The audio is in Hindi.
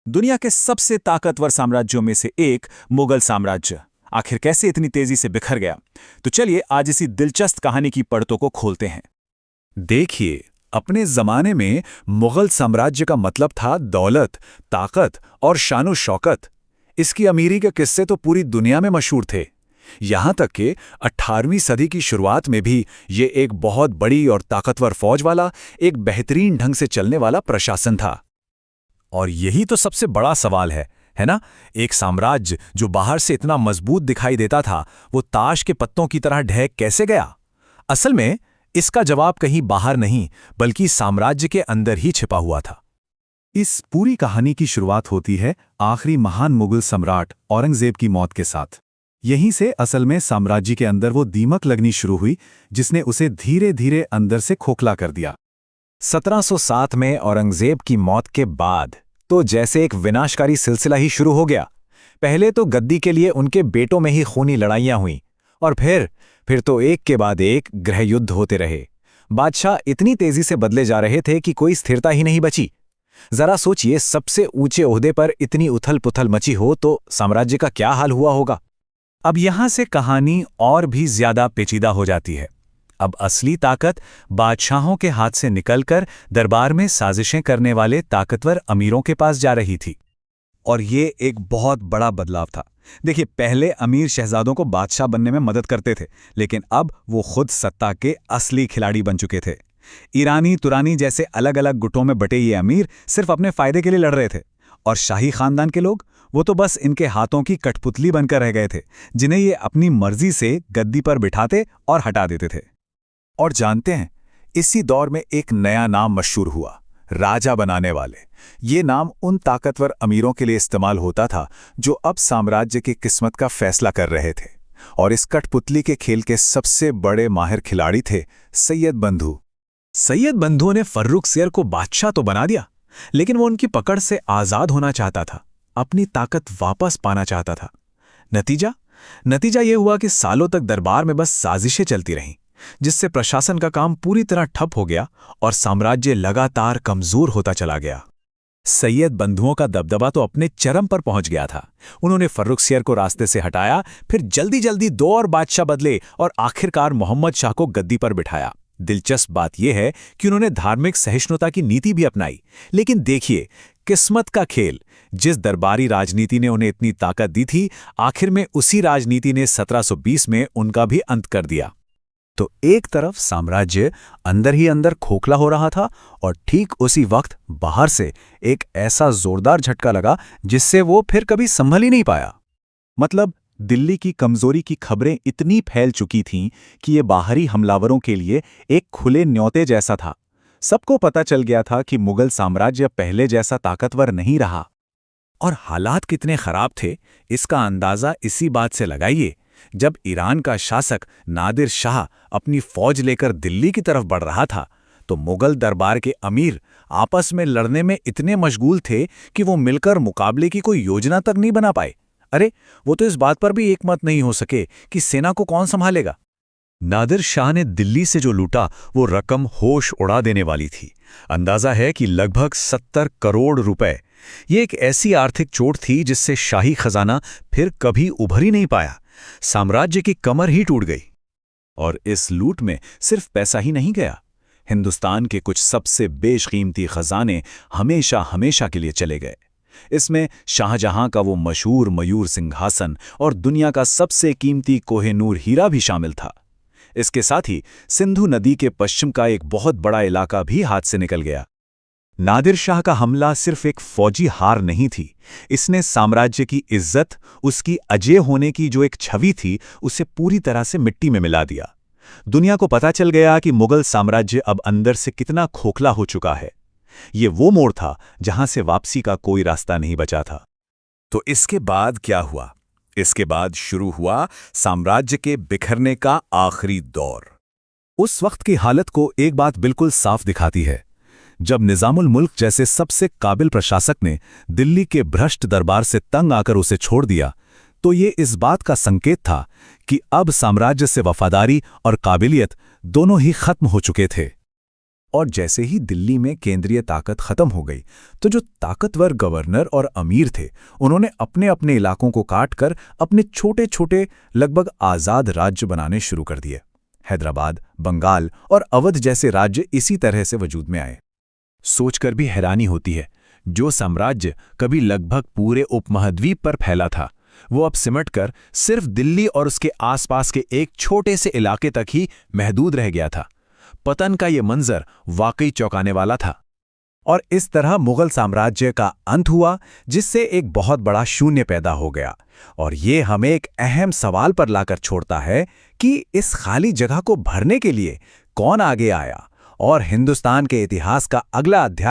दुनिया के सबसे ताकतवर साम्राज्यों में से एक मुगल साम्राज्य आखिर कैसे इतनी तेजी से बिखर गया। तो चलिए आज इसी दिलचस्प कहानी की परतों को खोलते हैं। देखिए, अपने जमाने में मुगल साम्राज्य का मतलब था दौलत, ताकत और शानो शौकत। इसकी अमीरी के किस्से तो पूरी दुनिया में मशहूर थे। यहां तक कि 18वीं सदी की शुरुआत में भी ये एक बहुत बड़ी और ताकतवर फौज वाला, एक बेहतरीन ढंग से चलने वाला प्रशासन था। और यही तो सबसे बड़ा सवाल है ना? एक साम्राज्य जो बाहर से इतना मजबूत दिखाई देता था, वो ताश के पत्तों की तरह ढह कैसे गया? असल में इसका जवाब कहीं बाहर नहीं, बल्कि साम्राज्य के अंदर ही छिपा हुआ था। इस पूरी कहानी की शुरुआत होती है आखिरी महान मुगल सम्राट औरंगजेब की मौत के साथ। यहीं से असल में साम्राज्य के अंदर वो दीमक लगनी शुरू हुई, जिसने उसे धीरे धीरे अंदर से खोखला कर दिया। 1707 में औरंगजेब की मौत के बाद तो जैसे एक विनाशकारी सिलसिला ही शुरू हो गया। पहले तो गद्दी के लिए उनके बेटों में ही खूनी लड़ाइयां हुईं, और फिर तो एक के बाद एक गृह युद्ध होते रहे। बादशाह इतनी तेजी से बदले जा रहे थे कि कोई स्थिरता ही नहीं बची। जरा सोचिए, सबसे ऊंचे ओहदे पर इतनी उथल पुथल मची हो तो साम्राज्य का क्या हाल हुआ होगा। अब यहां से कहानी और भी ज्यादा पेचीदा हो जाती है। अब असली ताकत बादशाहों के हाथ से निकलकर दरबार में साजिशें करने वाले ताकतवर अमीरों के पास जा रही थी। और ये एक बहुत बड़ा बदलाव था। देखिए, पहले अमीर शहजादों को बादशाह बनने में मदद करते थे, लेकिन अब वो खुद सत्ता के असली खिलाड़ी बन चुके थे। ईरानी तुरानी जैसे अलग अलग गुटों में बटे ये अमीर सिर्फ अपने फायदे के लिए लड़ रहे थे, और शाही खानदान के लोग वो तो बस इनके हाथों की कठपुतली बनकर रह गए थे, जिन्हें ये अपनी मर्जी से गद्दी पर बिठाते और हटा देते थे। और जानते हैं, इसी दौर में एक नया नाम मशहूर हुआ, राजा बनाने वाले। ये नाम उन ताकतवर अमीरों के लिए इस्तेमाल होता था जो अब साम्राज्य की किस्मत का फैसला कर रहे थे। और इस कठपुतली के खेल के सबसे बड़े माहिर खिलाड़ी थे सैयद बंधु। सैयद बंधुओं ने फर्रुखसियर को बादशाह तो बना दिया, लेकिन वो उनकी पकड़ से आजाद होना चाहता था, अपनी ताकत वापस पाना चाहता था। नतीजा ये हुआ कि सालों तक दरबार में बस साजिशें चलती रहीं, जिससे प्रशासन का काम पूरी तरह ठप हो गया और साम्राज्य लगातार कमजोर होता चला गया। सैयद बंधुओं का दबदबा तो अपने चरम पर पहुंच गया था। उन्होंने फर्रुखसियर को रास्ते से हटाया, फिर जल्दी जल्दी 2 और बादशाह बदले और आखिरकार मोहम्मद शाह को गद्दी पर बिठाया। दिलचस्प बात यह है कि उन्होंने धार्मिक सहिष्णुता की नीति भी अपनाई। लेकिन देखिए, किस्मत का खेल। जिस दरबारी राजनीति ने उन्हें इतनी ताकत दी थी, आखिर में उसी राजनीति ने 1720 में उनका भी अंत कर दिया। तो एक तरफ साम्राज्य अंदर ही अंदर खोखला हो रहा था, और ठीक उसी वक्त बाहर से एक ऐसा जोरदार झटका लगा जिससे वो फिर कभी संभल ही नहीं पाया। मतलब दिल्ली की कमजोरी की खबरें इतनी फैल चुकी थीं कि ये बाहरी हमलावरों के लिए एक खुले न्योते जैसा था। सबको पता चल गया था कि मुगल साम्राज्य पहले जैसा ताकतवर नहीं रहा। और हालात कितने खराब थे, इसका अंदाजा इसी बात से लगाइए। जब ईरान का शासक नादिर शाह अपनी फौज लेकर दिल्ली की तरफ बढ़ रहा था, तो मुगल दरबार के अमीर आपस में लड़ने में इतने मशगूल थे कि वो मिलकर मुकाबले की कोई योजना तक नहीं बना पाए। अरे, वो तो इस बात पर भी एकमत नहीं हो सके कि सेना को कौन संभालेगा। नादिर शाह ने दिल्ली से जो लूटा, वो रकम होश उड़ा देने वाली थी। अंदाजा है कि लगभग 70 करोड़ रुपए। ये एक ऐसी आर्थिक चोट थी जिससे शाही खजाना फिर कभी उभर ही नहीं पाया। साम्राज्य की कमर ही टूट गई। और इस लूट में सिर्फ पैसा ही नहीं गया, हिंदुस्तान के कुछ सबसे बेशकीमती खजाने हमेशा हमेशा के लिए चले गए। इसमें शाहजहां का वो मशहूर मयूर सिंहासन और दुनिया का सबसे कीमती कोहिनूर हीरा भी शामिल था। इसके साथ ही सिंधु नदी के पश्चिम का एक बहुत बड़ा इलाका भी हाथ से निकल गया। नादिर शाह का हमला सिर्फ एक फौजी हार नहीं थी, इसने साम्राज्य की इज्जत, उसकी अजेय होने की जो एक छवि थी, उसे पूरी तरह से मिट्टी में मिला दिया। दुनिया को पता चल गया कि मुगल साम्राज्य अब अंदर से कितना खोखला हो चुका है। ये वो मोड़ था जहां से वापसी का कोई रास्ता नहीं बचा था। तो इसके बाद क्या हुआ? इसके बाद शुरू हुआ साम्राज्य के बिखरने का आखिरी दौर। उस वक्त की हालत को एक बात बिल्कुल साफ दिखाती है। जब निजामुल मुल्क जैसे सबसे काबिल प्रशासक ने दिल्ली के भ्रष्ट दरबार से तंग आकर उसे छोड़ दिया, तो ये इस बात का संकेत था कि अब साम्राज्य से वफादारी और काबिलियत दोनों ही खत्म हो चुके थे। और जैसे ही दिल्ली में केंद्रीय ताकत खत्म हो गई, तो जो ताकतवर गवर्नर और अमीर थे, उन्होंने अपने अपने इलाकों को काटकर अपने छोटे छोटे लगभग आज़ाद राज्य बनाने शुरू कर दिए। हैदराबाद, बंगाल और अवध जैसे राज्य इसी तरह से वजूद में आए। सोचकर भी हैरानी होती है, जो साम्राज्य कभी लगभग पूरे उपमहाद्वीप पर फैला था, वो अब सिमटकर सिर्फ दिल्ली और उसके आसपास के एक छोटे से इलाके तक ही महदूद रह गया था। पतन का ये मंजर वाकई चौंकाने वाला था। और इस तरह मुगल साम्राज्य का अंत हुआ, जिससे एक बहुत बड़ा शून्य पैदा हो गया। और ये हमें एक अहम सवाल पर लाकर छोड़ता है कि इस खाली जगह को भरने के लिए कौन आगे आया और हिंदुस्तान के इतिहास का अगला अध्याय